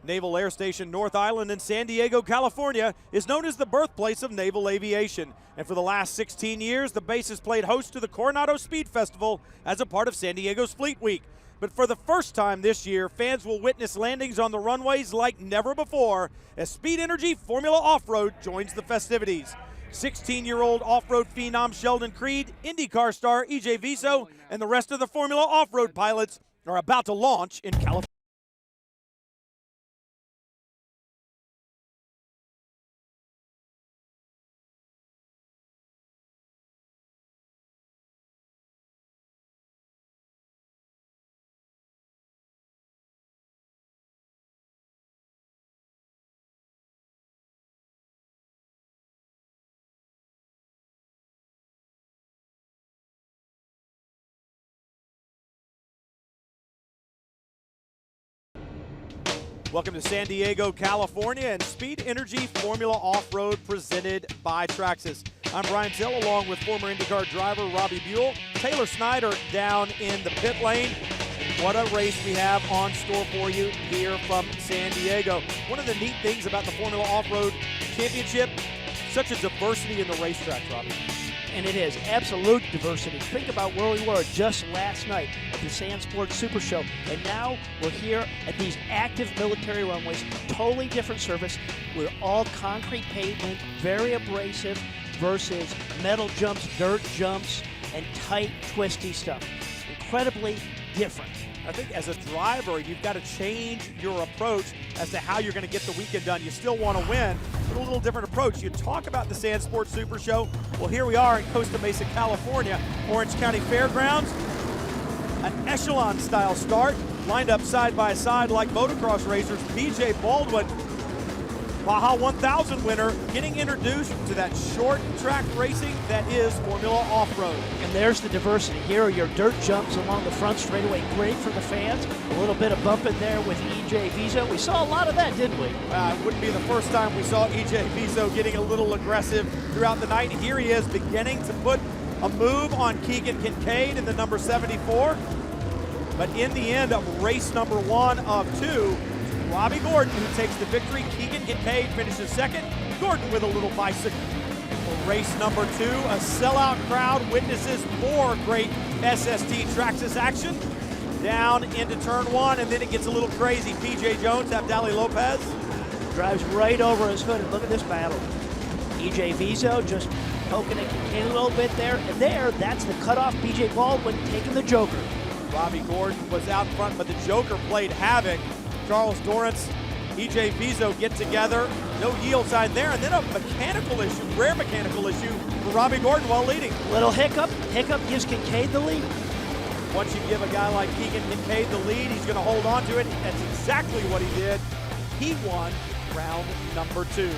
Naval Air Station North Island in San Diego, California is known as the birthplace of naval aviation. And for the last 16 years, the base has played host to the Coronado Speed Festival as a part of San Diego's Fleet Week. But for the first time this year, fans will witness landings on the runways like never before as Speed Energy Formula Off-Road joins the festivities. 16-year-old off-road phenom Sheldon Creed, IndyCar star EJ Viso, and the rest of the Formula Off-Road pilots are about to launch in California. Welcome to San Diego, California, and Speed Energy Formula Off-Road presented by Traxxas. I'm Brian Till, along with former IndyCar driver Robbie Buell. Taylor Snyder down in the pit lane. What a race we have on store for you here from San Diego. One of the neat things about the Formula Off-Road Championship, such a diversity in the racetrack, Robbie. And it is absolute diversity. Think about where we were just last night at the Sand Sports Super Show, and now we're here at these active military runways, totally different surface. We're all concrete pavement, very abrasive, versus metal jumps, dirt jumps, and tight, twisty stuff. Incredibly different. I think as a driver, you've got to change your approach as to how you're going to get the weekend done. You still want to win, but a little different approach. You talk about the Sand Sports Super Show. Well, here we are in Costa Mesa, California, Orange County Fairgrounds. An echelon-style start, lined up side by side like motocross racers. PJ Baldwin, Baja 1000 winner, getting introduced to that short track racing that is Formula Off-Road. And there's the diversity. Here are your dirt jumps along the front straightaway. Great for the fans. A little bit of bumping there with EJ Viso. We saw a lot of that, didn't we? It wouldn't be the first time we saw EJ Viso getting a little aggressive throughout the night. Here he is beginning to put a move on Keegan Kincaid in the number 74. But in the end of race number 1 of 2, Robbie Gordon, who takes the victory. Keegan Kincaid finishes second. Gordon with a little bicycle. For race number 2, a sellout crowd witnesses more great SST Traxxas action. Down into turn 1, and then it gets a little crazy. PJ Jones, Abdali Lopez. Drives right over his hood, and look at this battle. EJ Viso just poking at Kincaid a little bit there, and that's the cutoff. PJ Baldwin taking the Joker. Robbie Gordon was out front, but the Joker played havoc. Charles Dorrance, EJ Viso get together. No yield sign there, and then a mechanical issue, rare mechanical issue for Robbie Gordon while leading. Little hiccup. Hiccup gives Kincaid the lead. Once you give a guy like Keegan Kincaid the lead, he's going to hold on to it. That's exactly what he did. He won round number 2.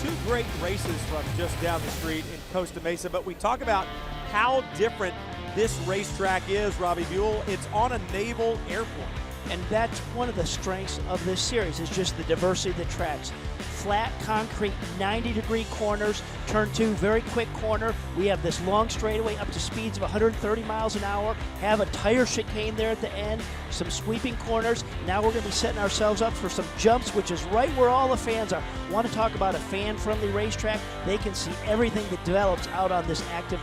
2 great races from just down the street in Costa Mesa, but we talk about how different this racetrack is, Robbie Buell. It's on a naval airport. And that's one of the strengths of this series, is just the diversity of the tracks. Flat concrete, 90-degree corners, turn 2, very quick corner. We have this long straightaway up to speeds of 130 miles an hour, have a tire chicane there at the end, some sweeping corners. Now we're going to be setting ourselves up for some jumps, which is right where all the fans are. Want to talk about a fan-friendly racetrack? They can see everything that develops out on this active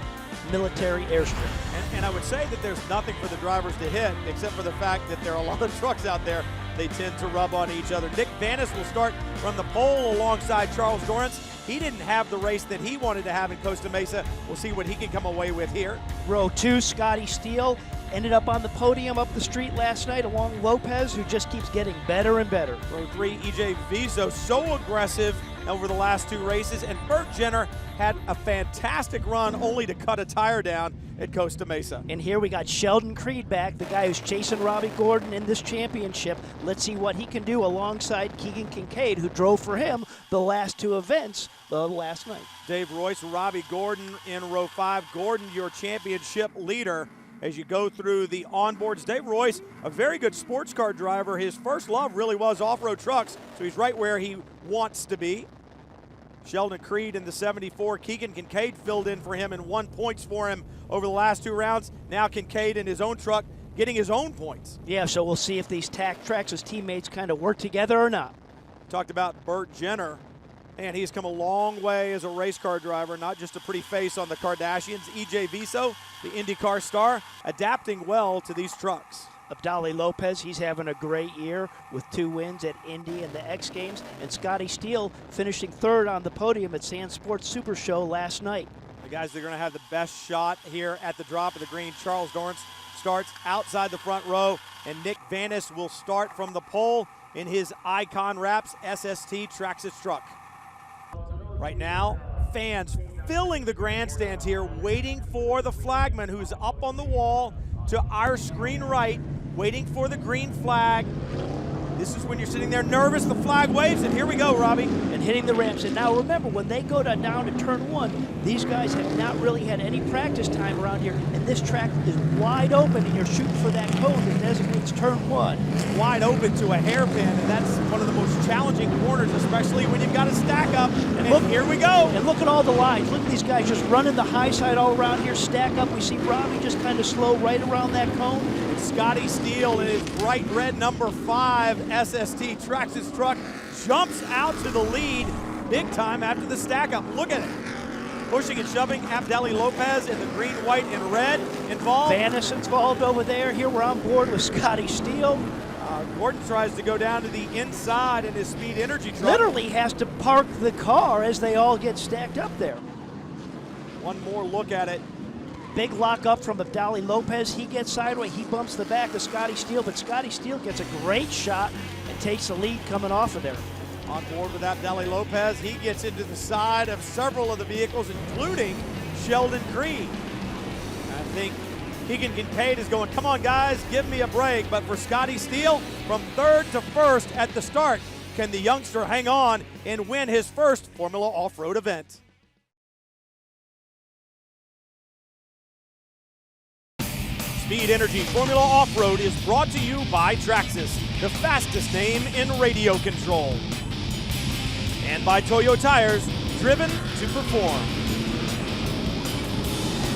military airstrip. And I would say that there's nothing for the drivers to hit, except for the fact that there are a lot of trucks out there. They tend to rub on each other. Nick Vanis will start from the pole alongside Charles Dorrance. He didn't have the race that he wanted to have in Costa Mesa. We'll see what he can come away with here. Row 2, Scotty Steele ended up on the podium up the street last night along Lopez, who just keeps getting better and better. Row 3, EJ Viso, so aggressive over the last 2 races, and Burt Jenner had a fantastic run only to cut a tire down at Costa Mesa. And here we got Sheldon Creed back, the guy who's chasing Robbie Gordon in this championship. Let's see what he can do alongside Keegan Kincaid, who drove for him the last 2 events last night. Dave Royce, Robbie Gordon in row 5. Gordon, your championship leader. As you go through the onboards, Dave Royce, a very good sports car driver. His first love really was off-road trucks, so he's right where he wants to be. Sheldon Creed in the 74. Keegan Kincaid filled in for him and won points for him over the last 2 rounds. Now Kincaid in his own truck getting his own points. Yeah, so we'll see if these Traxxas teammates kind of work together or not. Talked about Burt Jenner, and he's come a long way as a race car driver, not just a pretty face on the Kardashians. EJ Viso, the IndyCar star, adapting well to these trucks. Abdali Lopez, he's having a great year with 2 wins at Indy and the X Games, and Scotty Steele finishing 3rd on the podium at Sand Sports Super Show last night. The guys that are going to have the best shot here at the drop of the green. Charles Dorrance starts outside the front row, and Nick Vanis will start from the pole in his Icon Wraps SST Traxxas truck. Right now, fans filling the grandstands here, waiting for the flagman who's up on the wall to our screen right, waiting for the green flag. This is when you're sitting there nervous, the flag waves, and here we go, Robbie. And hitting the ramps. And now remember, when they go down to turn 1, these guys have not really had any practice time around here, and this track is wide open, and you're shooting for that cone that designates turn 1. It's wide open to a hairpin, and that's one of the most challenging corners, especially when you've got to stack up. And look, here we go. And look at all the lines. Look at these guys just running the high side all around here, stack up. We see Robbie just kind of slow right around that cone. And Scotty Steele in his bright red number 5 SST Traxxas truck jumps out to the lead big time after the stack up. Look at it. Pushing and shoving Abdali Lopez in the green, white, and red involved. Vanis involved over there. Here we're on board with Scotty Steele. Gordon tries to go down to the inside in his Speed Energy truck. Literally has to park the car as they all get stacked up there. One more look at it. Big lock up from Abdali Lopez. He gets sideways. He bumps the back of Scotty Steele, but Scotty Steele gets a great shot and takes the lead coming off of there. On board with Abdali Lopez, he gets into the side of several of the vehicles, including Sheldon Creed. I think Keegan Kincaid is going, come on guys, give me a break. But for Scotty Steele, from 3rd to 1st at the start, can the youngster hang on and win his first Formula Off-Road event? Speed Energy Formula Off-Road is brought to you by Traxxas, the fastest name in radio control. And by Toyo Tires, driven to perform.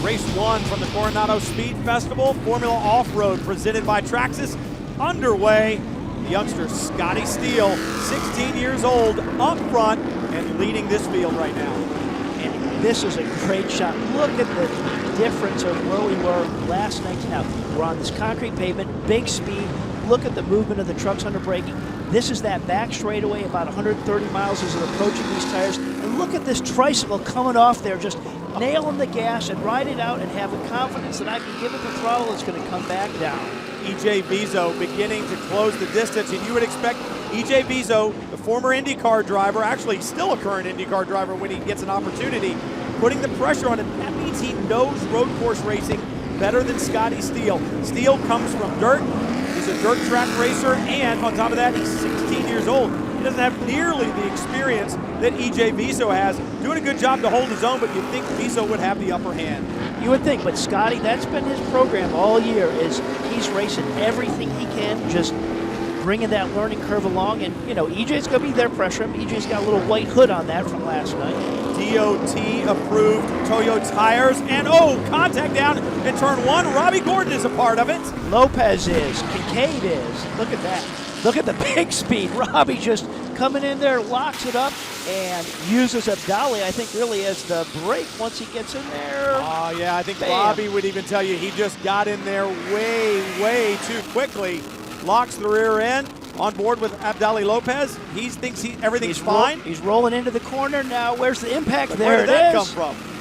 Race 1 from the Coronado Speed Festival, Formula Off-Road presented by Traxxas, underway. The youngster Scotty Steele, 16 years old, up front and leading this field right now. And this is a great shot. Look at the difference of where we were last night to now. We're on this concrete pavement, big speed. Look at the movement of the trucks under braking. This is that back straightaway, about 130 miles as they're approaching these tires. And look at this tricycle coming off there, just nailing the gas and ride it out and have the confidence that I can give it the throttle, it's going to come back down. EJ Viso beginning to close the distance, and you would expect EJ Viso, the former IndyCar driver, actually still a current IndyCar driver when he gets an opportunity, putting the pressure on him. That means he knows road course racing better than Scotty Steele. Steele comes from dirt. He's a dirt track racer, and on top of that, he's 16 years old. He doesn't have nearly the experience that EJ Viso has. Doing a good job to hold his own, but you'd think Viso would have the upper hand. You would think, but Scotty, that's been his program all year, is he's racing everything he can, just bringing that learning curve along. And, you know, EJ's going to be there pressure him. EJ's got a little white hood on that from last night. DOT-approved Toyo tires, and contact down in turn 1. Robbie Gordon is a part of it. Lopez is, Kincaid is. Look at that. Look at the big speed. Robbie just coming in there, locks it up, and uses Abdali, I think, really as the brake once he gets in there. Oh, yeah, I think Bam. Robbie would even tell you he just got in there way, way too quickly. Locks the rear end. On board with Abdali Lopez. He thinks everything's fine. He's rolling into the corner now. Where's the impact? But there where did that is. come from?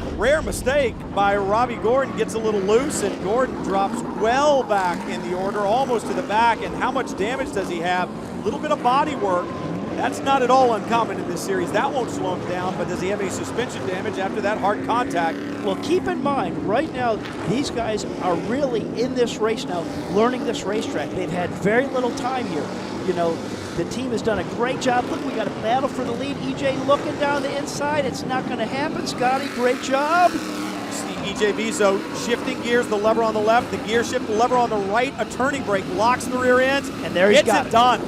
A rare mistake by Robbie Gordon, gets a little loose, and Gordon drops well back in the order, almost to the back. And how much damage does he have? A little bit of body work. That's not at all uncommon in this series. That won't slow him down, but does he have any suspension damage after that hard contact? Well, keep in mind, right now, these guys are really in this race now, learning this racetrack. They've had very little time here. You know, the team has done a great job. Look, we got a battle for the lead. EJ looking down the inside. It's not going to happen. Scotty, great job. See EJ Viso shifting gears, the lever on the left, the gear shift, the lever on the right, a turning brake, locks the rear ends, and there he's gets got it done.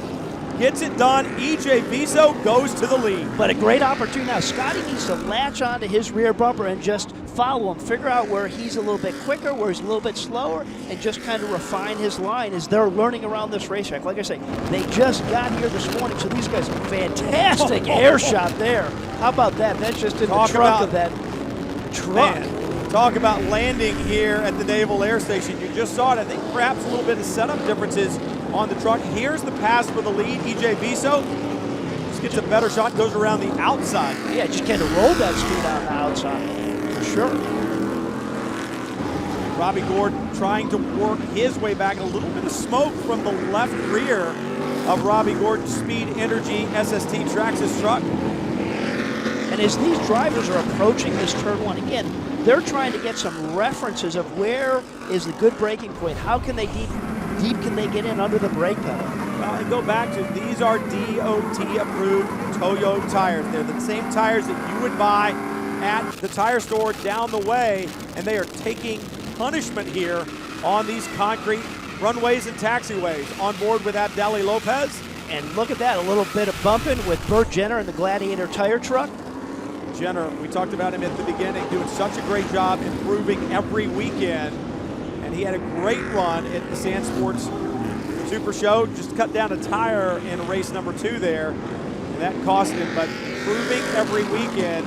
gets it done. EJ Viso goes to the lead. But a great opportunity now. Scotty needs to latch onto his rear bumper and just follow him, figure out where he's a little bit quicker, where he's a little bit slower, and just kind of refine his line as they're learning around this racetrack. Like I say, they just got here this morning, so these guys, fantastic air shot there. How about that? That's just in the trunk of that truck. Man, talk about landing here at the Naval Air Station. You just saw it. I think perhaps a little bit of setup differences on the truck. Here's the pass for the lead. EJ Viso just gets a better shot, goes around the outside. Yeah, just kind of rolled that speed on the outside, for sure. Robbie Gordon trying to work his way back. A little bit of smoke from the left rear of Robbie Gordon's Speed Energy SST Traxxas truck. And as these drivers are approaching this turn one, again, they're trying to get some references of where is the good braking point. How can they deep can they get in under the brake pedal? Well, and go back to, these are DOT approved Toyo tires. They're the same tires that you would buy at the tire store down the way, and they are taking punishment here on these concrete runways and taxiways. On board with Abdali Lopez. And look at that, a little bit of bumping with Burt Jenner in the Gladiator tire truck. Jenner, we talked about him at the beginning, doing such a great job improving every weekend. And he had a great run at the Sand Sports Super Show. Just cut down a tire in race number 2 there, and that cost him. But improving every weekend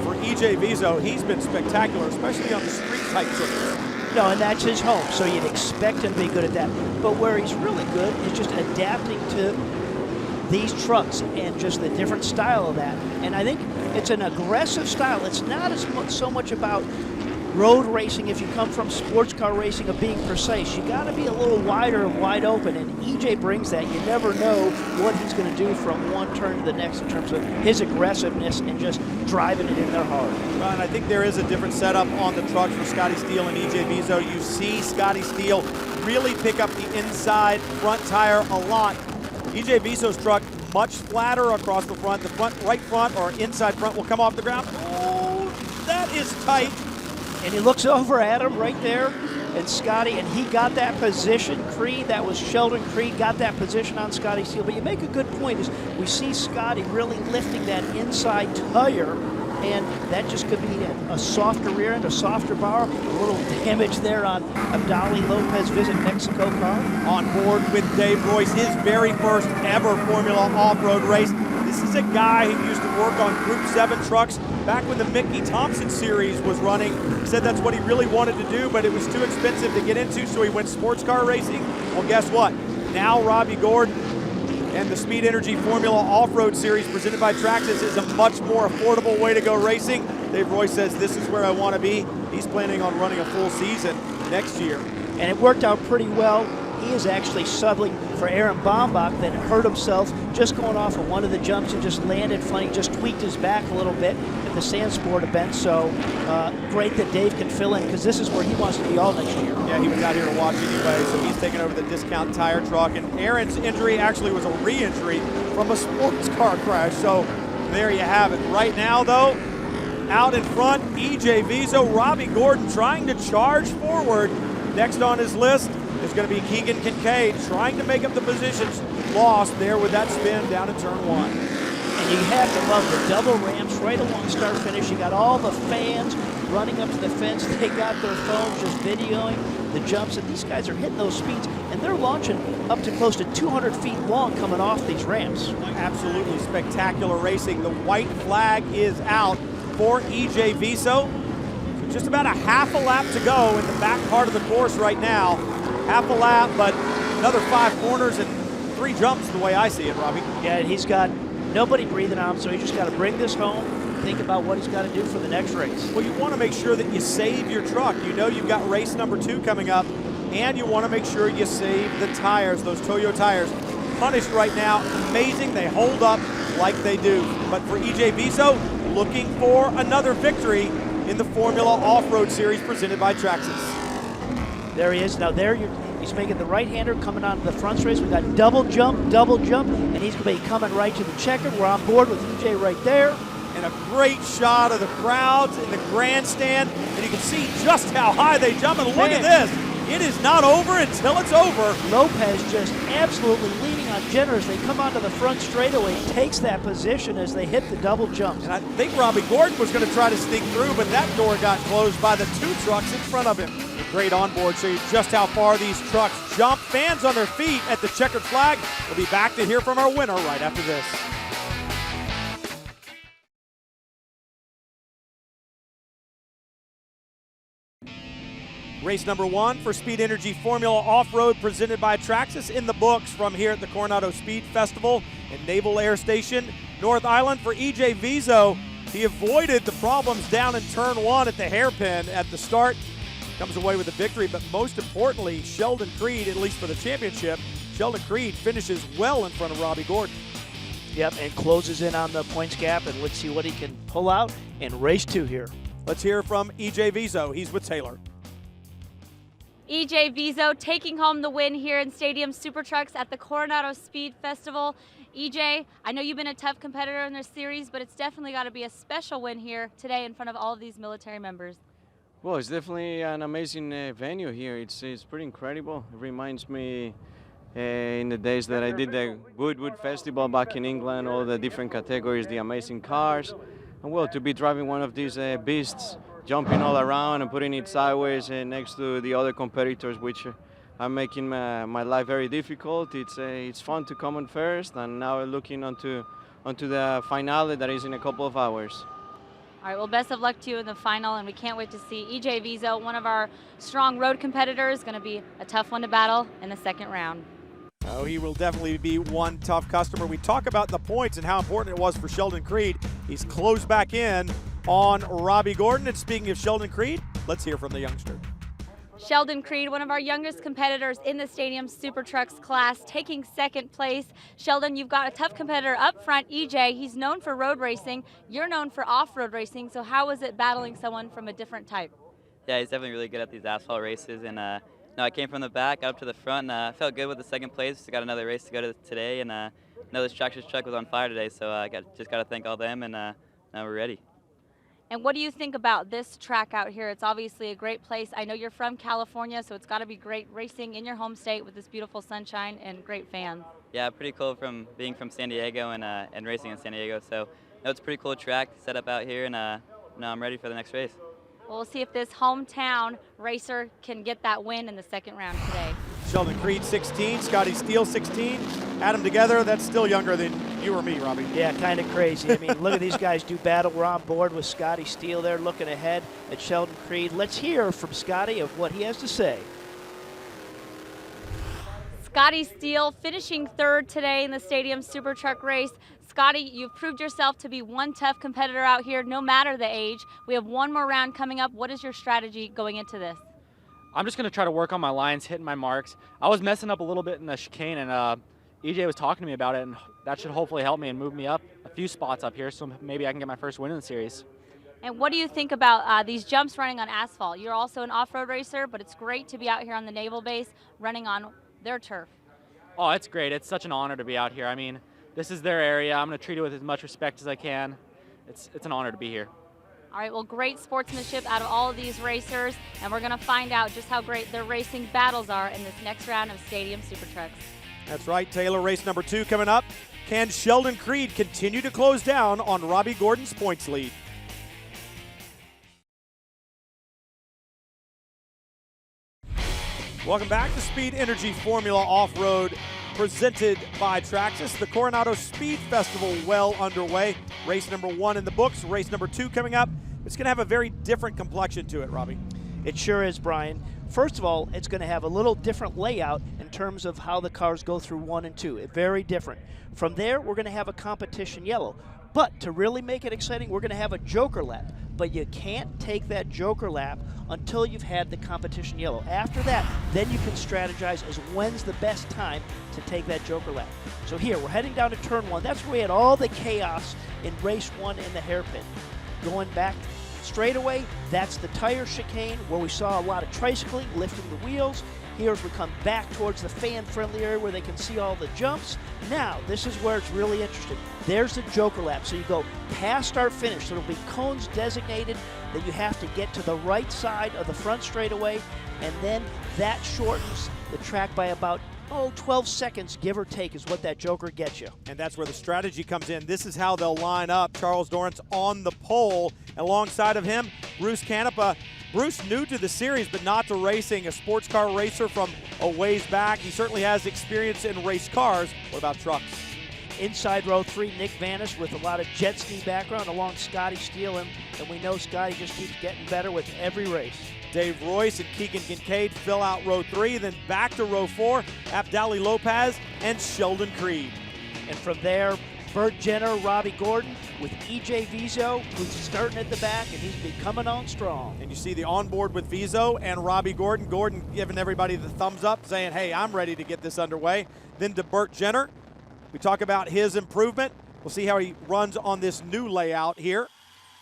for EJ Viso, he's been spectacular, especially on the street type tricks. No, and that's his home, so you'd expect him to be good at that. But where he's really good is just adapting to these trucks and just the different style of that. And I think it's an aggressive style. It's not as much, so much about road racing if you come from sports car racing of being precise. You got to be a little wider and wide open, and EJ brings that. You never know what he's going to do from one turn to the next in terms of his aggressiveness and just driving it in there hard. Well, and I think there is a different setup on the trucks for Scotty Steele and EJ Viso. You see Scotty Steele really pick up the inside front tire a lot. EJ Viso's truck much flatter across the front. The front, right front or inside front will come off the ground. Oh, that is tight. And he looks over at him right there, and Scotty, and he got that position. Creed, that was Sheldon Creed, got that position on Scotty Steele. But you make a good point, is we see Scotty really lifting that inside tire, and that just could be a softer rear end, a softer bar, a little damage there on Abdali Lopez Visit Mexico car. On board with Dave Royce, his very first ever Formula off-road race. This is a guy who used to work on Group 7 trucks back when the Mickey Thompson series was running. He said that's what he really wanted to do, but it was too expensive to get into, so he went sports car racing. Well, guess what? Now Robbie Gordon and the Speed Energy Formula Off-Road Series presented by Traxxas is a much more affordable way to go racing. Dave Royce says, this is where I want to be. He's planning on running a full season next year. And it worked out pretty well. He is actually subbing for Aaron Baumbach that hurt himself just going off of one of the jumps and just landed funny, just tweaked his back a little bit at the Sand Sport event. So great that Dave can fill in, because this is where he wants to be all next year. Yeah, he was out here to watch anyway, so he's taking over the discount tire truck. And Aaron's injury actually was a re-injury from a sports car crash. So there you have it. Right now, though, out in front, EJ Viso, Robbie Gordon trying to charge forward. Next on his list is going to be Keegan Kincaid trying to make up the positions lost there with that spin down in turn 1. And you have to love the double ramps right along start finish. You got all the fans running up to the fence. They got their phones just videoing the jumps, and these guys are hitting those speeds, and they're launching up to close to 200 feet long coming off these ramps. Absolutely spectacular racing. The white flag is out for EJ Viso. So just about a half a lap to go in the back part of the course right now. Half a lap, but another 5 corners and 3 jumps the way I see it, Robbie. Yeah, and he's got nobody breathing on him, so he's just got to bring this home, think about what he's got to do for the next race. Well, you want to make sure that you save your truck. You know you've got race number 2 coming up, and you want to make sure you save the tires, those Toyo tires. Punished right now, amazing, they hold up like they do. But for EJ Viso, looking for another victory in the Formula Off-Road Series presented by Traxxas. There he is. Now there he's making the right-hander coming onto the front race. We've got double jump, and he's going to be coming right to the checker. We're on board with EJ right there. And a great shot of the crowds in the grandstand. And you can see just how high they jump. And look at this. It is not over until it's over. Lopez just absolutely leaning on Jenner as they come onto the front straightaway, takes that position as they hit the double jumps. And I think Robbie Gordon was going to try to sneak through, but that door got closed by the 2 trucks in front of him. A great onboard show you just how far these trucks jump. Fans on their feet at the checkered flag. We'll be back to hear from our winner right after this. Race number 1 for Speed Energy Formula Off-Road presented by Traxxas in the books from here at the Coronado Speed Festival and Naval Air Station, North Island. For EJ Vizo, he avoided the problems down in turn 1 at the hairpin at the start. Comes away with a victory, but most importantly, Sheldon Creed, at least for the championship, Sheldon Creed finishes well in front of Robbie Gordon. Yep, and closes in on the points gap, and let's see what he can pull out in race 2 here. Let's hear from EJ Vizo. He's with Taylor. EJ Vizo taking home the win here in Stadium Super Trucks at the Coronado Speed Festival. EJ, I know you've been a tough competitor in this series, but it's definitely got to be a special win here today in front of all of these military members. Well, it's definitely an amazing venue here. It's pretty incredible. It reminds me in the days that I did the Goodwood Festival back in England, all the different categories, the amazing cars. And well, to be driving one of these beasts, jumping all around and putting it sideways next to the other competitors, which are making my life very difficult. It's fun to come on first, and now we're looking onto the finale that is in a couple of hours. All right, well, best of luck to you in the final, and we can't wait to see EJ Vizo, one of our strong road competitors, going to be a tough one to battle in the second round. Oh, he will definitely be one tough customer. We talk about the points and how important it was for Sheldon Creed. He's closed back in on Robbie Gordon. And speaking of Sheldon Creed, let's hear from the youngster. Sheldon Creed, one of our youngest competitors in the Stadium Super Trucks class, taking second place. Sheldon, you've got a tough competitor up front, EJ. He's known for road racing. You're known for off-road racing. So how was it battling someone from a different type? Yeah, he's definitely really good at these asphalt races. And no, I came from the back, got up to the front, and I felt good with the second place. Got another race to go to today, and I know this Traxxas truck was on fire today, so I just got to thank all them, and now we're ready. And what do you think about this track out here? It's obviously a great place. I know you're from California, so it's got to be great racing in your home state with this beautiful sunshine and great fans. Yeah, pretty cool from being from San Diego and racing in San Diego. So no, it's a pretty cool track set up out here, and now I'm ready for the next race. Well, we'll see if this hometown racer can get that win in the second round today. Sheldon Creed, 16. Scotty Steele, 16. Add them together, that's still younger than you or me, Robbie. Yeah, kind of crazy. I mean, look at these guys do battle. We're on board with Scotty Steele there looking ahead at Sheldon Creed. Let's hear from Scotty of what he has to say. Scotty Steele finishing third today in the Stadium Super Truck race. Scotty, you've proved yourself to be one tough competitor out here, no matter the age. We have one more round coming up. What is your strategy going into this? I'm just going to try to work on my lines, hitting my marks. I was messing up a little bit in the chicane, and EJ was talking to me about it, and that should hopefully help me and move me up a few spots up here, so maybe I can get my first win in the series. And what do you think about these jumps running on asphalt? You're also an off-road racer, but it's great to be out here on the Naval Base running on their turf. Oh, it's great. It's such an honor to be out here. I mean, this is their area. I'm going to treat it with as much respect as I can. It's an honor to be here. All right, well, great sportsmanship out of all of these racers, and we're going to find out just how great their racing battles are in this next round of Stadium Super Trucks. That's right, Taylor. Race number 2 coming up. Can Sheldon Creed continue to close down on Robbie Gordon's points lead? Welcome back to Speed Energy Formula Off-Road, presented by Traxxas. The Coronado Speed Festival well underway. Race number 1 in the books. Race number 2 coming up. It's going to have a very different complexion to it, Robbie. It sure is, Brian. First of all, it's going to have a little different layout in terms of how the cars go through 1 and 2. Very different. From there, we're going to have a competition yellow. But to really make it exciting, we're going to have a joker lap. But you can't take that joker lap until you've had the competition yellow. After that, then you can strategize as when's the best time to take that joker lap. So here, we're heading down to turn 1. That's where we had all the chaos in race 1 in the hairpin. Going back straightaway, that's the tire chicane where we saw a lot of tricycling, lifting the wheels. Here as we come back towards the fan-friendly area where they can see all the jumps. Now, this is where it's really interesting. There's the Joker lap. So you go past start finish. So it'll be cones designated that you have to get to the right side of the front straightaway, and then that shortens the track by about 12 seconds, give or take, is what that Joker gets you. And that's where the strategy comes in. This is how they'll line up. Charles Dorrance on the pole. Alongside of him, Bruce Canepa. Bruce new to the series, but not to racing, a sports car racer from a ways back. He certainly has experience in race cars. What about trucks? Inside row 3, Nick Vanis with a lot of jet ski background along Scotty Steele, and we know Scotty just keeps getting better with every race. Dave Royce and Keegan Kincaid fill out row 3, then back to row 4, Abdali Lopez and Sheldon Creed. And from there, Burt Jenner, Robbie Gordon with EJ Vizo, who's starting at the back, and he's been coming on strong. And you see the onboard with Vizo and Robbie Gordon. Gordon giving everybody the thumbs up, saying, hey, I'm ready to get this underway. Then to Burt Jenner. We talk about his improvement. We'll see how he runs on this new layout here.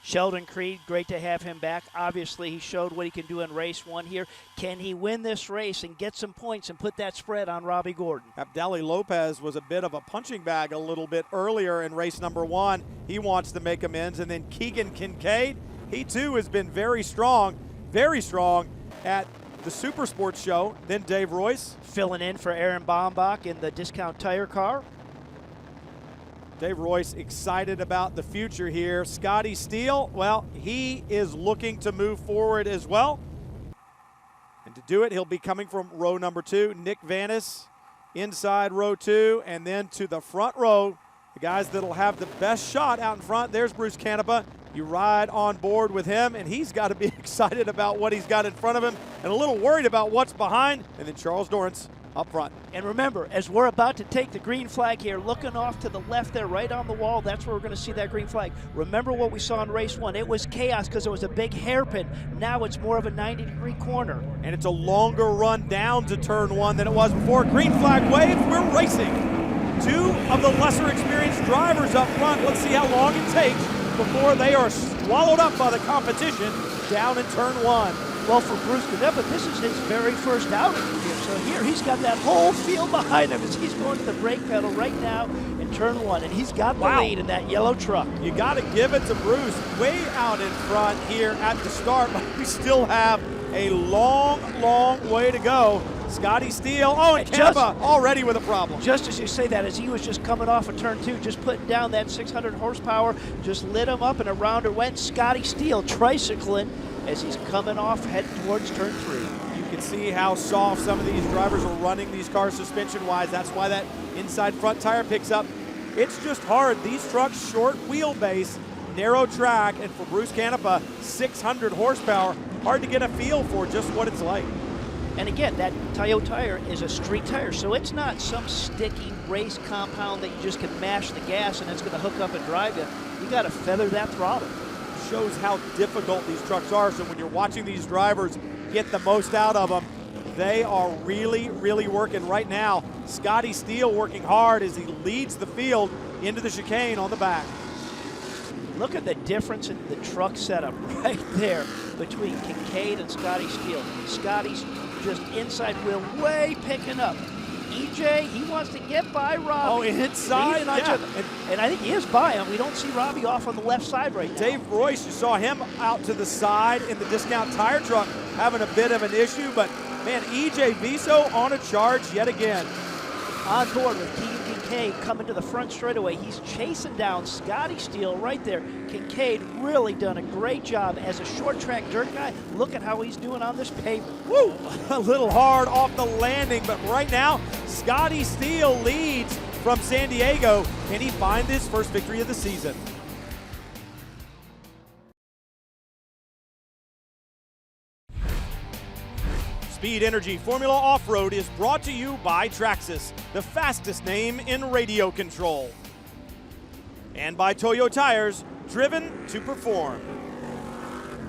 Sheldon Creed, great to have him back. Obviously, he showed what he can do in race 1 here. Can he win this race and get some points and put that spread on Robbie Gordon? Abdali Lopez was a bit of a punching bag a little bit earlier in race number 1. He wants to make amends. And then Keegan Kincaid, he too has been very strong at the Super Sports Show. Then Dave Royce. Filling in for Aaron Baumbach in the discount tire car. Dave Royce excited about the future here. Scotty Steele, well, he is looking to move forward as well. And to do it, he'll be coming from row number 2. Nick Vanis inside row 2, and then to the front row, the guys that'll have the best shot out in front. There's Bruce Canepa. You ride on board with him, and he's got to be excited about what he's got in front of him and a little worried about what's behind. And then Charles Dorrance up front. And remember, as we're about to take the green flag here, looking off to the left there, right on the wall, that's where we're going to see that green flag. Remember what we saw in race 1. It was chaos because it was a big hairpin. Now it's more of a 90-degree corner. And it's a longer run down to turn 1 than it was before. Green flag waves, we're racing. 2 of the lesser experienced drivers up front. Let's see how long it takes before they are swallowed up by the competition down in turn 1. Well, for Bruce Canepa, this is his very first outing here. So here he's got that whole field behind him as he's going to the brake pedal right now in turn 1, and he's got the lead in that yellow truck. You got to give it to Bruce way out in front here at the start, but we still have a long, long way to go. Scotty Steele, and Canepa already with a problem. Just as you say that, as he was just coming off of turn 2, just putting down that 600 horsepower, just lit him up and around her went Scotty Steele tricycling as he's coming off, heading towards turn 3. You can see how soft some of these drivers are running these cars suspension-wise. That's why that inside front tire picks up. It's just hard. These trucks, short wheelbase, narrow track, and for Bruce Canepa, 600 horsepower. Hard to get a feel for just what it's like. And again, that Toyota tire is a street tire, so it's not some sticky race compound that you just can mash the gas and it's going to hook up and drive you. You got to feather that throttle. Shows how difficult these trucks are. So when you're watching these drivers get the most out of them, they are really, really working right now. Scotty Steele working hard as he leads the field into the chicane on the back. Look at the difference in the truck setup right there between Kincaid and Scotty Steele. Scotty's just inside wheel way picking up. EJ, he wants to get by Robbie. Oh, inside? And I think he is by him. We don't see Robbie off on the left side right now. Dave Royce, you saw him out to the side in the discount tire truck having a bit of an issue, but man, EJ Vizo on a charge yet again. On board with Keegan Kincaid coming to the front straightaway. He's chasing down Scotty Steele right there. Kincaid really done a great job as a short track dirt guy. Look at how he's doing on this pavement. Woo! A little hard off the landing, but right now, Scotty Steele leads from San Diego. Can he find his first victory of the season? Speed Energy Formula Off-Road is brought to you by Traxxas, the fastest name in radio control. And by Toyo Tires, driven to perform.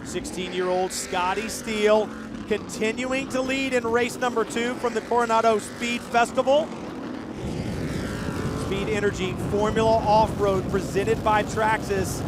16-year-old Scotty Steele continuing to lead in race number 2 from the Coronado Speed Festival. Speed Energy Formula Off-Road presented by Traxxas.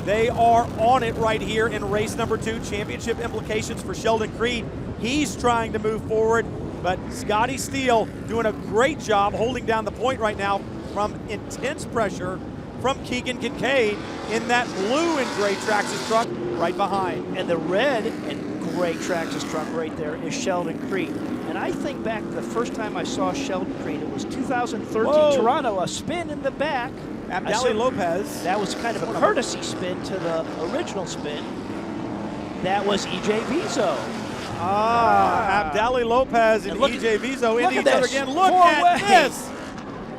They are on it right here in race number 2. Championship implications for Sheldon Creed. He's trying to move forward. But Scotty Steele doing a great job holding down the point right now from intense pressure from Keegan Kincaid in that blue and gray Traxxas truck right behind. And the red and gray Traxxas truck right there is Sheldon Creed. And I think back to the first time I saw Sheldon Creed, it was 2013 Whoa. Toronto, a spin in the back. Abdali Lopez. That was kind of a courtesy spin to the original spin. That was EJ Vizo. Abdali Lopez and EJ Vizo into each other again. Look at this.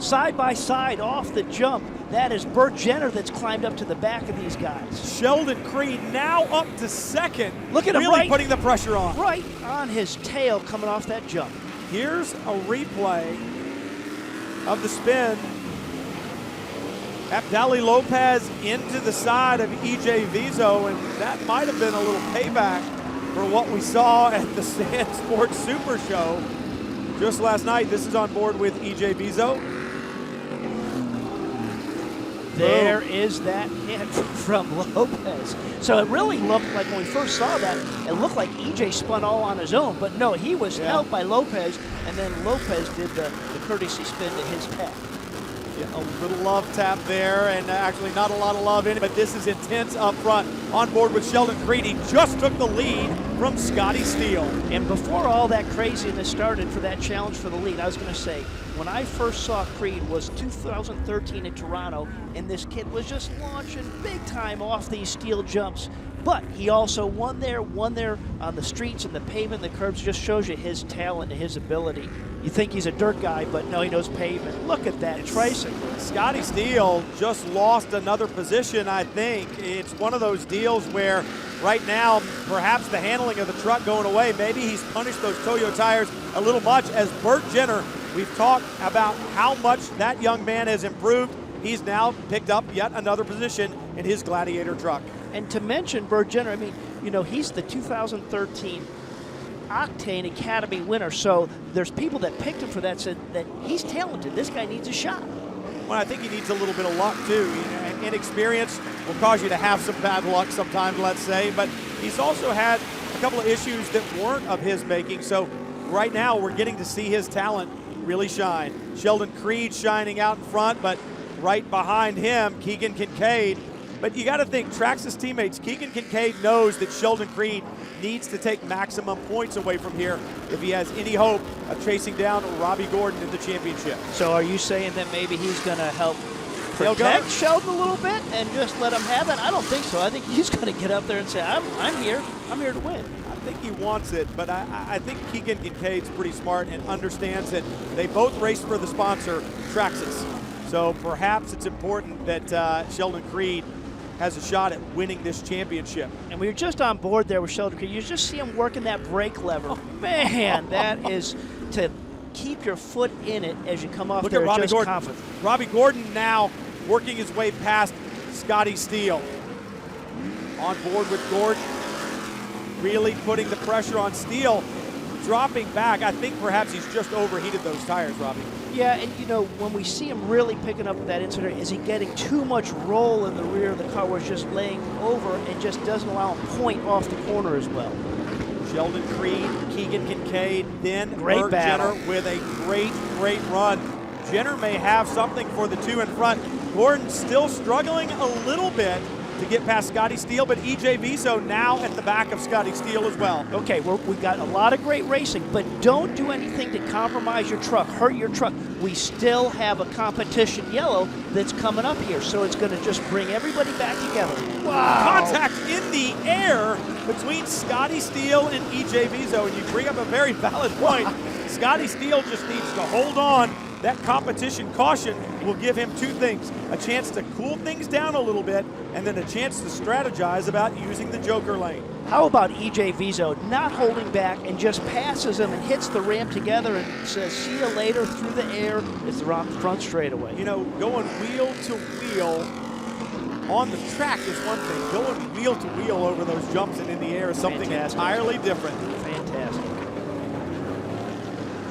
Side by side off the jump. That is Burt Jenner that's climbed up to the back of these guys. Sheldon Creed now up to second. Look at him really putting the pressure on. Right on his tail coming off that jump. Here's a replay of the spin. Abdali Lopez into the side of EJ Vizo, and that might have been a little payback for what we saw at the Sand Sports Super Show just last night. This is on board with EJ Vizo. There is that hit from Lopez. So it really looked like when we first saw that, it looked like EJ spun all on his own, but no, he was helped by Lopez, and then Lopez did the courtesy spin to his pet. Yeah, a little love tap there, and actually not a lot of love in it, but this is intense up front. On board with Sheldon Creed, he just took the lead from Scotty Steele. And before all that craziness started for that challenge for the lead, I was going to say, when I first saw Creed was 2013 in Toronto, and this kid was just launching big time off these steel jumps. But he also won there on the streets and the pavement, the curbs. Just shows you his talent and his ability. You think he's a dirt guy, but no, he knows pavement. Look at that tricycle. Scotty Steele just lost another position, I think. It's one of those deals where right now, perhaps the handling of the truck going away, maybe he's punished those Toyo tires a little much. As Burt Jenner, we've talked about how much that young man has improved. He's now picked up yet another position in his Gladiator truck. And to mention Burt Jenner, I mean, you know, he's the 2013 Octane Academy winner, so there's people that picked him for that, said that he's talented. This guy needs a shot. Well, I think he needs a little bit of luck, too. You know, inexperience will cause you to have some bad luck sometimes, let's say, but he's also had a couple of issues that weren't of his making, so right now we're getting to see his talent really shine. Sheldon Creed shining out in front, but right behind him, Keegan Kincaid. But you got to think, Traxxas teammates, Keegan Kincaid knows that Sheldon Creed needs to take maximum points away from here if he has any hope of chasing down Robbie Gordon in the championship. So are you saying that maybe he's going to help protect Sheldon a little bit and just let him have it? I don't think so. I think he's going to get up there and say, I'm here. I'm here to win. I think he wants it, but I think Keegan Kincaid's pretty smart and understands that they both race for the sponsor, Traxxas. So perhaps it's important that Sheldon Creed has a shot at winning this championship. And we were just on board there with Sheldon Creed. You just see him working that brake lever. Man, that is to keep your foot in it as you come off. Look there at Robbie just Gordon. confident. Robbie Gordon now working his way past Scotty Steele. On board with Gordon, really putting the pressure on Steele, dropping back. I think perhaps he's just overheated those tires, Robbie. Yeah, and you know, when we see him really picking up that incident, is he getting too much roll in the rear of the car where it's just laying over and just doesn't allow him point off the corner as well? Sheldon Creed, Keegan Kincaid, then Burt Jenner with a great run. Jenner may have something for the two in front. Gordon still struggling a little bit to get past Scotty Steele, but EJ Vizo now at the back of Scotty Steele as well. Okay, we've got a lot of great racing, but don't do anything to compromise your truck, hurt your truck. We still have a competition yellow that's coming up here, so it's going to just bring everybody back together. Wow! Contact in the air between Scotty Steele and EJ Vizo, and you bring up a very valid point. Scotty Steele just needs to hold on. That competition caution will give him two things: a chance to cool things down a little bit, and then a chance to strategize about using the joker lane. How about EJ Vizo not holding back and just passes him and hits the ramp together and says, see you later through the air. It's the front straightaway. You know, going wheel to wheel on the track is one thing. Going wheel to wheel over those jumps and in the air is something entirely different. Fantastic.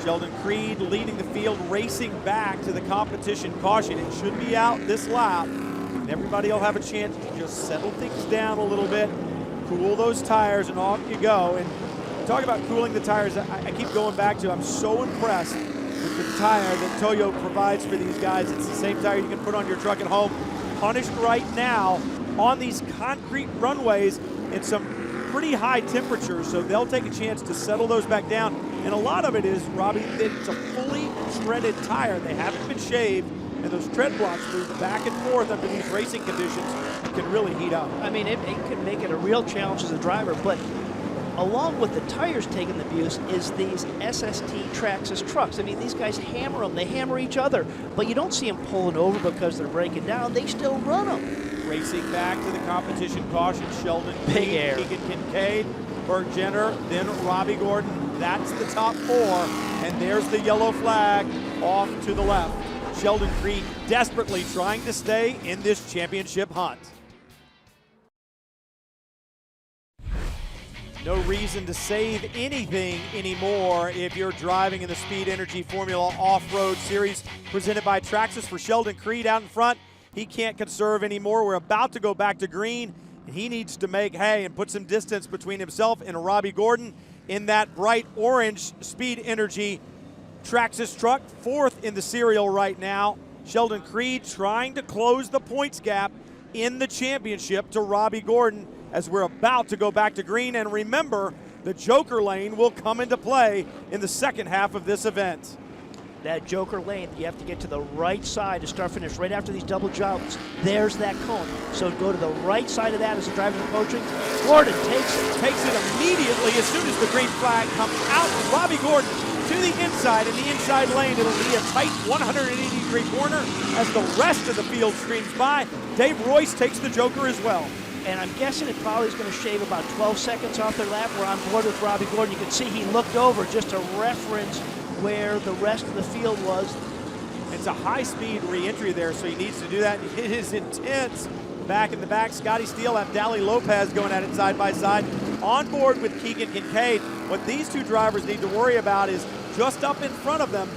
Sheldon Creed leading the field, racing back to the competition caution. It should be out this lap, and everybody will have a chance to just settle things down a little bit, cool those tires, and off you go. And talk about cooling the tires. I keep going back to, I'm so impressed with the tire that Toyo provides for these guys. It's the same tire you can put on your truck at home. Punished right now on these concrete runways in some pretty high temperatures, so they'll take a chance to settle those back down. And a lot of it is, Robbie, it's a fully treaded tire. They haven't been shaved, and those tread blocks move back and forth under these racing conditions and can really heat up. I mean, it can make it a real challenge as a driver, but along with the tires taking the abuse is these SST Traxxas trucks. I mean, these guys hammer them. They hammer each other, but you don't see them pulling over because they're breaking down. They still run them. Racing back to the competition caution, Sheldon Big air. Keegan Kincaid, Burt Jenner, then Robbie Gordon. That's the top four, and there's the yellow flag off to the left. Sheldon Creed desperately trying to stay in this championship hunt. No reason to save anything anymore if you're driving in the Speed Energy Formula Off-Road Series presented by Traxxas. For Sheldon Creed out in front, he can't conserve anymore. We're about to go back to green, and he needs to make hay and put some distance between himself and Robbie Gordon in that bright orange Speed Energy Traxxas truck. Fourth in the serial right now. Sheldon Creed trying to close the points gap in the championship to Robbie Gordon as we're about to go back to green. And remember, the Joker lane will come into play in the second half of this event. That Joker lane, you have to get to the right side to start finish right after these double jumps. There's that cone. So go to the right side of that as the driver's approaching. Gordon takes it immediately as soon as the green flag comes out. Robbie Gordon to the inside. In the inside lane, it'll be a tight 180-degree corner as the rest of the field streams by. Dave Royce takes the Joker as well. And I'm guessing it probably is going to shave about 12 seconds off their lap. We're on board with Robbie Gordon. You can see he looked over just to reference where the rest of the field was. It's a high-speed re-entry there, so he needs to do that. It is intense. Back in the back, Scotty Steele, Abdali Lopez going at it side by side. On board with Keegan Kincaid. What these two drivers need to worry about is just up in front of them.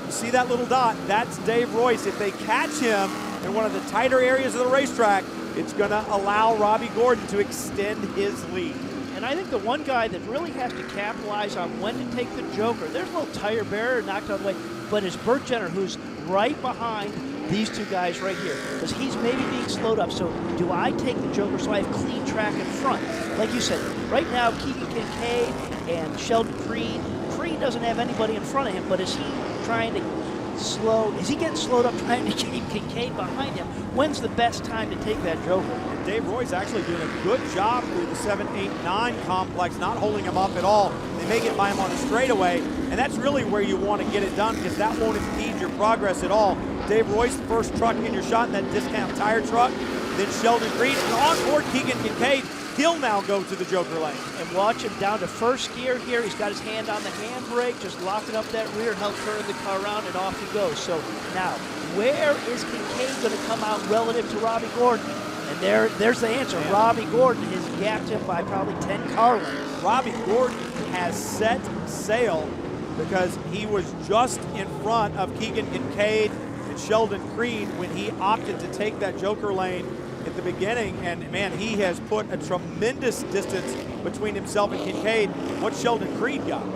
You see that little dot? That's Dave Royce. If they catch him in one of the tighter areas of the racetrack, it's going to allow Robbie Gordon to extend his lead. And I think the one guy that really has to capitalize on when to take the Joker, there's a little tire barrier knocked out of the way, but it's Burt Jenner, who's right behind these two guys right here, because he's maybe being slowed up. So do I take the Joker so I have clean track in front? Like you said, right now Keegan Kincaid and Sheldon Creed. Creed doesn't have anybody in front of him, but is he trying to is he getting slowed up trying to keep Kincaid behind him? When's the best time to take that Joker? And Dave Roy's actually doing a good job through the 7, 8, 9 complex, not holding him up at all. They may get by him on a straightaway, and that's really where you want to get it done because that won't impede your progress at all. Dave Roy's the first truck in your shot in that discount tire truck. Then Sheldon Creed, and on board Keegan Kincaid. He'll now go to the Joker lane. And watch him down to first gear here. He's got his hand on the handbrake, just locking up that rear, help turn the car around, and off he goes. So now, where is Kincaid going to come out relative to Robbie Gordon? And there's the answer. Yeah. Robbie Gordon has gapped him by probably 10 car lengths. Robbie Gordon has set sail because he was just in front of Keegan Kincaid and Sheldon Creed when he opted to take that Joker lane at the beginning, and man, he has put a tremendous distance between himself and Kincaid. What's Sheldon Creed got?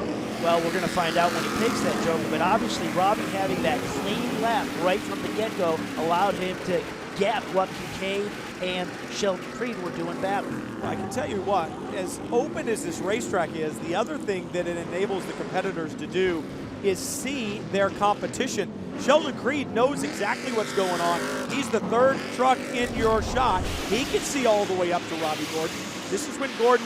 Well, we're going to find out when he takes that Joker, but obviously Robbie having that clean lap right from the get-go allowed him to gap what Kincaid and Sheldon Creed were doing badly. Well, I can tell you what, as open as this racetrack is, the other thing that it enables the competitors to do is see their competition. Sheldon Creed knows exactly what's going on. He's the third truck in your shot. He can see all the way up to Robbie Gordon. This is when Gordon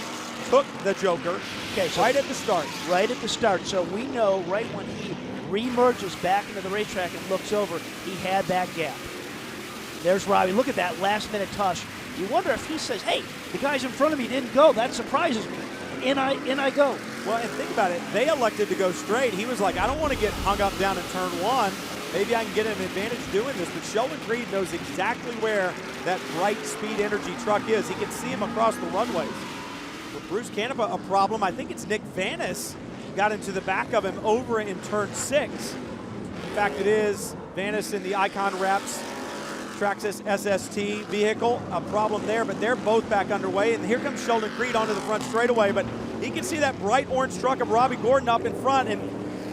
took the Joker, so right at the start. Right at the start. So we know right when he re-emerges back into the racetrack and looks over, he had that gap. There's Robbie. Look at that last-minute touch. You wonder if he says, hey, the guys in front of me didn't go. That surprises me. In I go. Well, and think about it. They elected to go straight. He was like, I don't want to get hung up down in turn one. Maybe I can get an advantage doing this. But Sheldon Creed knows exactly where that bright Speed Energy truck is. He can see him across the runways. With Bruce Canepa a problem, I think it's Nick Vanis got into the back of him over in turn 6. In fact, it is Vanis in the Icon Wraps Traxxas SST vehicle. A problem there, but they're both back underway. And here comes Sheldon Creed onto the front straightaway, but he can see that bright orange truck of Robbie Gordon up in front, and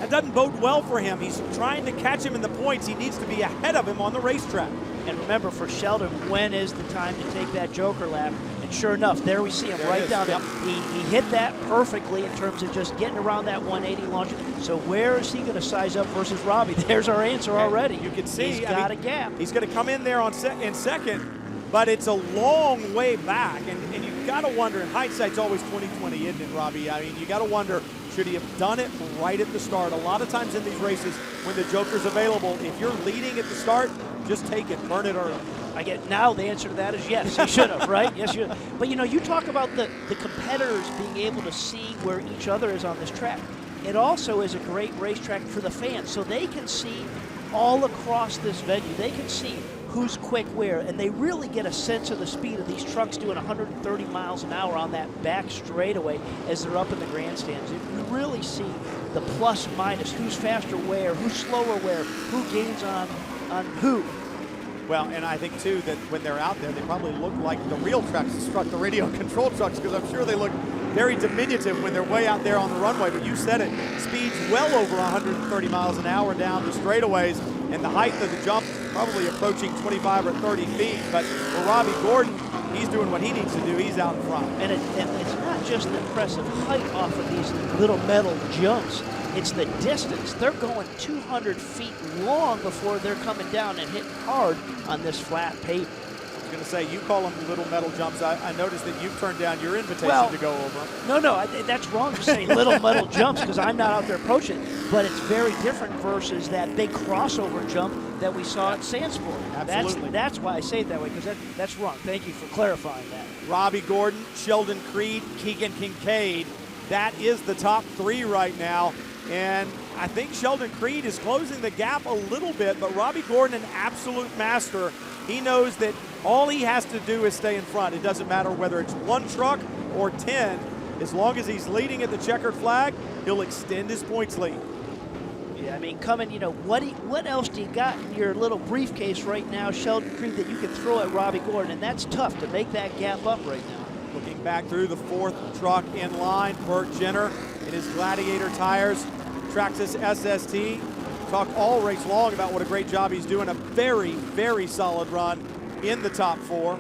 that doesn't bode well for him. He's trying to catch him in the points. He needs to be ahead of him on the racetrack. And remember, for Sheldon, when is the time to take that joker lap? And sure enough, there we see him right down there. He hit that perfectly in terms of just getting around that 180 launch. So where is he going to size up versus Robbie? There's our answer already. You can see he's got a gap. He's going to come in there in second, but it's a long way back. And you've got to wonder, and hindsight's always 20/20, isn't it, Robbie? I mean, you got to wonder, should he have done it right at the start? A lot of times in these races, when the joker's available, if you're leading at the start, just take it, burn it early. I get now the answer to that is yes, he should have, right? Yes, you should. But you know, you talk about the competitors being able to see where each other is on this track. It also is a great racetrack for the fans, so they can see all across this venue. They can see who's quick where, and they really get a sense of the speed of these trucks doing 130 miles an hour on that back straightaway as they're up in the grandstands. You really see the plus minus, who's faster where, who's slower where, who gains on who. Well, and I think, too, that when they're out there, they probably look like the real Traxxas truck, the radio control trucks, because I'm sure they look very diminutive when they're way out there on the runway. But you said it, speeds well over 130 miles an hour down the straightaways, and the height of the jump probably approaching 25 or 30 feet. But for Robbie Gordon, he's doing what he needs to do. He's out in front. And it's not just the impressive height off of these little metal jumps. It's the distance. They're going 200 feet long before they're coming down and hitting hard on this flat pavement. I was going to say, you call them little metal jumps. I noticed that you've turned down your invitation to go over them. No, that's wrong to say little metal jumps because I'm not out there approaching. But it's very different versus that big crossover jump that we saw at Sandsport. Absolutely. That's why I say it that way, because that's wrong. Thank you for clarifying that. Robbie Gordon, Sheldon Creed, Keegan Kincaid. That is the top three right now. And I think Sheldon Creed is closing the gap a little bit, but Robbie Gordon, an absolute master. He knows that all he has to do is stay in front. It doesn't matter whether it's one truck or 10. As long as he's leading at the checkered flag, he'll extend his points lead. Yeah, I mean, what else do you got in your little briefcase right now, Sheldon Creed, that you can throw at Robbie Gordon? And that's tough to make that gap up right now. Looking back through the fourth truck in line, Burt Jenner in his Gladiator tires, Traxxas SST. Talk all race long about what a great job he's doing. A very, very solid run in the top four.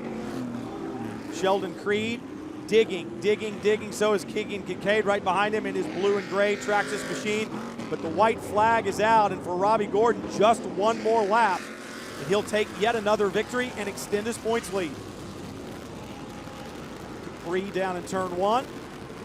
Sheldon Creed digging. So is Keegan Kincaid right behind him in his blue and gray Traxxas machine. But the white flag is out, and for Robbie Gordon, just one more lap, and he'll take yet another victory and extend his points lead. 3 down in turn 1.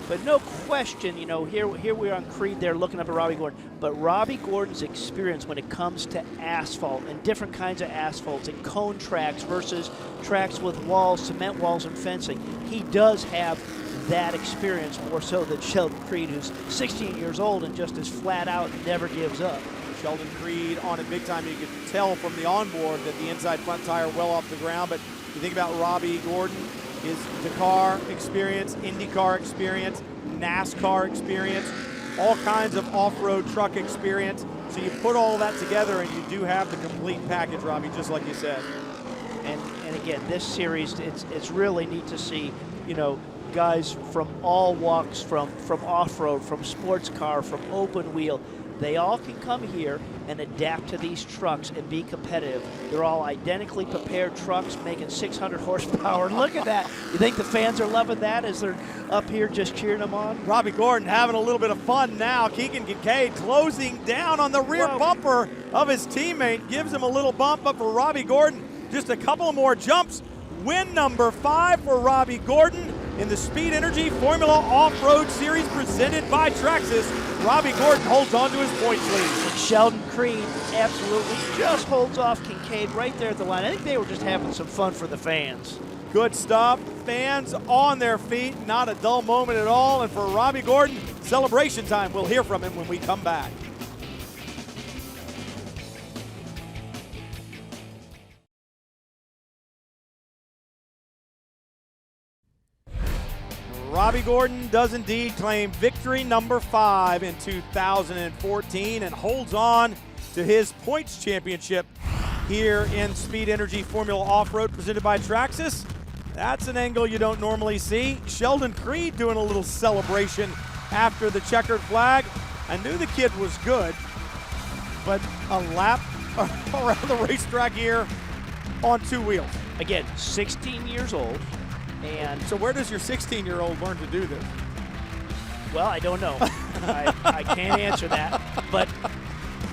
But no question, you know, here we are on Creed there looking up at Robbie Gordon. But Robbie Gordon's experience when it comes to asphalt and different kinds of asphalts and cone tracks versus tracks with walls, cement walls, and fencing, he does have that experience more so than Sheldon Creed, who's 16 years old and just as flat out and never gives up. Sheldon Creed on it big time. You could tell from the onboard that the inside front tire well off the ground. But you think about Robbie Gordon, his Dakar experience, IndyCar experience, NASCAR experience, all kinds of off-road truck experience. So you put all that together and you do have the complete package, Robbie, just like you said. And again, this series, it's really neat to see, you know, guys from all walks, from off-road, from sports car, from open wheel. They all can come here and adapt to these trucks and be competitive. They're all identically prepared trucks making 600 horsepower. Look at that. You think the fans are loving that as they're up here just cheering them on? Robbie Gordon having a little bit of fun now. Keegan Kincaid closing down on the rear bumper of his teammate. Gives him a little bump up for Robbie Gordon. Just a couple more jumps. Win number 5 for Robbie Gordon in the Speed Energy Formula Off-Road Series presented by Traxxas. Robbie Gordon holds on to his points lead. And Sheldon Creed absolutely just holds off Kincaid right there at the line. I think they were just having some fun for the fans. Good stuff. Fans on their feet. Not a dull moment at all. And for Robbie Gordon, celebration time. We'll hear from him when we come back. Robbie Gordon does indeed claim victory number 5 in 2014 and holds on to his points championship here in Speed Energy Formula Off-Road presented by Traxxas. That's an angle you don't normally see. Sheldon Creed doing a little celebration after the checkered flag. I knew the kid was good, but a lap around the racetrack here on two wheels. Again, 16 years old. And so where does your 16-year-old learn to do this? Well, I don't know. I can't answer that. But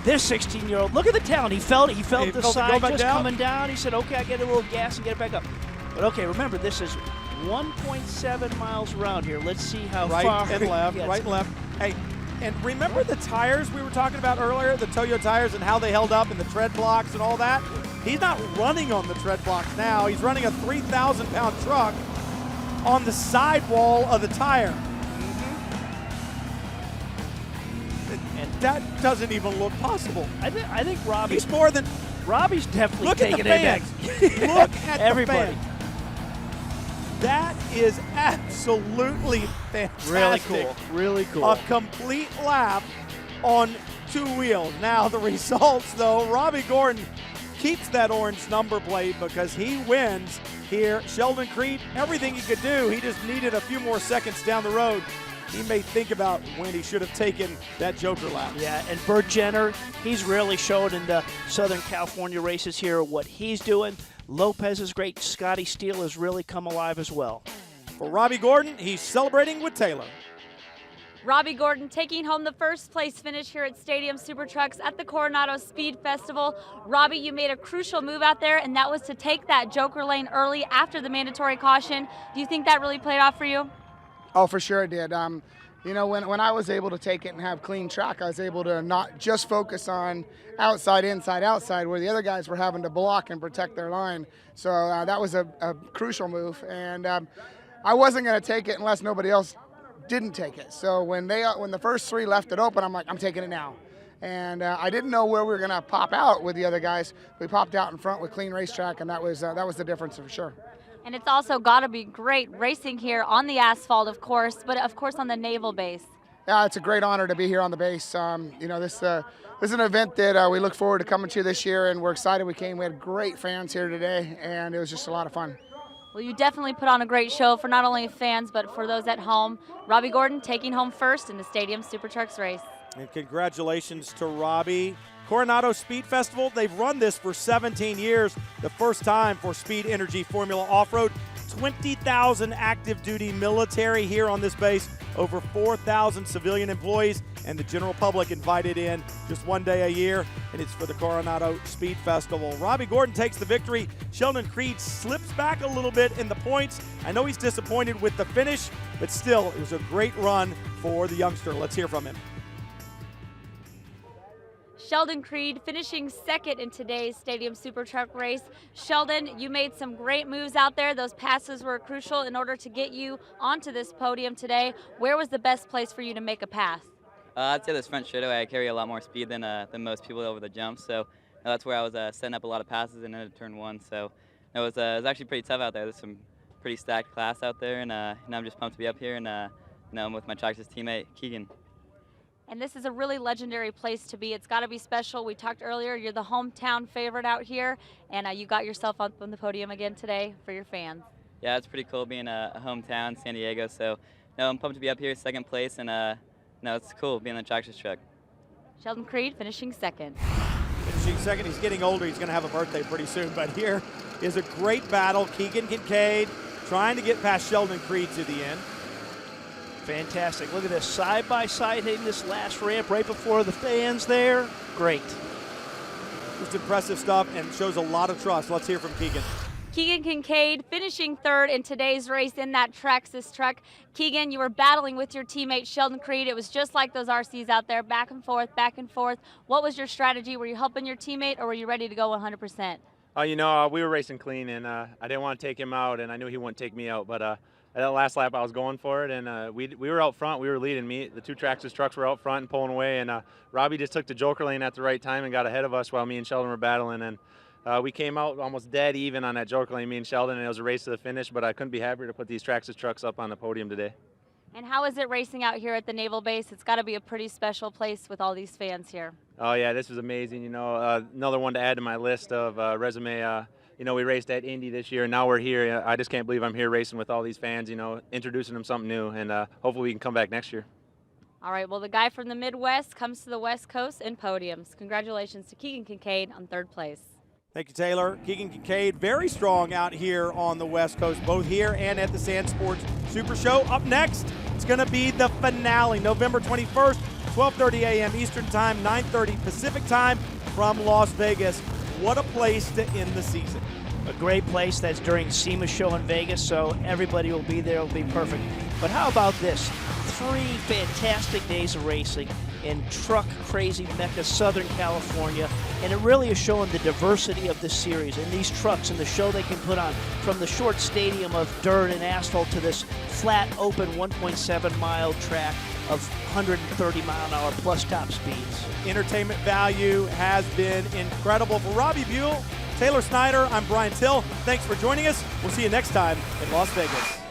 this 16-year-old, look at the talent. He felt the side just coming down. He said, okay, I get a little gas and get it back up. But okay, remember, this is 1.7 miles around here. Let's see how far. Right and left. Hey, and remember the tires we were talking about earlier, the Toyo tires and how they held up and the tread blocks and all that? He's not running on the tread blocks now. He's running a 3,000-pound truck on the sidewall of the tire. And that doesn't even look possible. I think Robbie's more than Robbie's definitely look taking at the fans. Look at everybody. The fans. That is absolutely fantastic. Really cool. Really cool. A complete lap on two wheels. Now the results, though, Robbie Gordon keeps that orange number plate because he wins here. Sheldon Creed, everything he could do, he just needed a few more seconds down the road. He may think about when he should have taken that Joker lap. Yeah, and Burt Jenner, he's really showed in the Southern California races here what he's doing. Lopez is great. Scotty Steele has really come alive as well. For Robbie Gordon, he's celebrating with Taylor. Robbie Gordon taking home the first place finish here at Stadium Super Trucks at the Coronado Speed Festival. Robbie, you made a crucial move out there, and that was to take that Joker lane early after the mandatory caution. Do you think that really played off for you? Oh, for sure it did. You know, when I was able to take it and have clean track, I was able to not just focus on outside, inside, outside, where the other guys were having to block and protect their line. So that was a crucial move, and I wasn't going to take it unless nobody else didn't take it. So when the first three left it open, I'm like, I'm taking it now. And I didn't know where we were going to pop out with the other guys. We popped out in front with clean racetrack, and that was the difference for sure. And it's also got to be great racing here on the asphalt, of course, but of course on the naval base. Yeah, it's a great honor to be here on the base. You know, this is an event that we look forward to coming to this year, and we're excited we came. We had great fans here today, and it was just a lot of fun. Well, you definitely put on a great show for not only fans, but for those at home. Robbie Gordon taking home first in the Stadium Super Trucks race. And congratulations to Robbie. Coronado Speed Festival, they've run this for 17 years. The first time for Speed Energy Formula Off-Road. 20,000 active duty military here on this base, over 4,000 civilian employees, and the general public invited in just one day a year, and it's for the Coronado Speed Festival. Robbie Gordon takes the victory. Sheldon Creed slips back a little bit in the points. I know he's disappointed with the finish, but still, it was a great run for the youngster. Let's hear from him. Sheldon Creed finishing second in today's Stadium Super Truck race. Sheldon, you made some great moves out there. Those passes were crucial in order to get you onto this podium today. Where was the best place for you to make a pass? I'd say this front straightaway. I carry a lot more speed than most people over the jumps, so that's where I was setting up a lot of passes into turn one. So it was actually pretty tough out there. There's some pretty stacked class out there, and now I'm just pumped to be up here, and I'm with my Traxxas teammate Keegan. And this is a really legendary place to be. It's got to be special. We talked earlier, you're the hometown favorite out here, and you got yourself up on the podium again today for your fans. Yeah, it's pretty cool being a hometown, San Diego. So, no, I'm pumped to be up here, second place, and no, it's cool being in the Traxxas truck. Sheldon Creed finishing second. Finishing second. He's getting older. He's going to have a birthday pretty soon. But here is a great battle. Keegan Kincaid trying to get past Sheldon Creed to the end. Fantastic. Look at this, side by side hitting this last ramp right before the fans there. Great. Just impressive stuff and shows a lot of trust. Let's hear from Keegan. Keegan Kincaid finishing third in today's race in that Traxxas truck. Keegan, you were battling with your teammate Sheldon Creed. It was just like those RCs out there, back and forth, back and forth. What was your strategy? Were you helping your teammate, or were you ready to go 100%? You know, we were racing clean, and I didn't want to take him out, and I knew he wouldn't take me out, but at that last lap, I was going for it, and we were out front. We were leading. The two Traxxas trucks were out front and pulling away, and Robbie just took the Joker lane at the right time and got ahead of us while me and Sheldon were battling. And we came out almost dead even on that Joker lane, me and Sheldon, and it was a race to the finish, but I couldn't be happier to put these Traxxas trucks up on the podium today. And how is it racing out here at the Naval Base? It's got to be a pretty special place with all these fans here. Oh, yeah, this was amazing. You know, another one to add to my list of resume you know, we raced at Indy this year, and now we're here. I just can't believe I'm here racing with all these fans, you know, introducing them something new, and hopefully we can come back next year. All right, well, the guy from the Midwest comes to the West Coast in podiums. Congratulations to Keegan Kincaid on 3rd place. Thank you, Taylor. Keegan Kincaid, very strong out here on the West Coast, both here and at the Sand Sports Super Show. Up next, it's going to be the finale, November 21st, 12:30 a.m. Eastern Time, 9:30 Pacific Time from Las Vegas. What a place to end the season. A great place. That's during SEMA show in Vegas, so everybody will be there. It'll be perfect. But how about this? 3 fantastic days of racing in truck crazy Mecca, Southern California, and it really is showing the diversity of the series and these trucks and the show they can put on, from the short stadium of dirt and asphalt to this flat, open 1.7-mile track of 130-mile-an-hour plus top speeds. Entertainment value has been incredible. For Robbie Buell, Taylor Snyder, I'm Brian Till. Thanks for joining us. We'll see you next time in Las Vegas.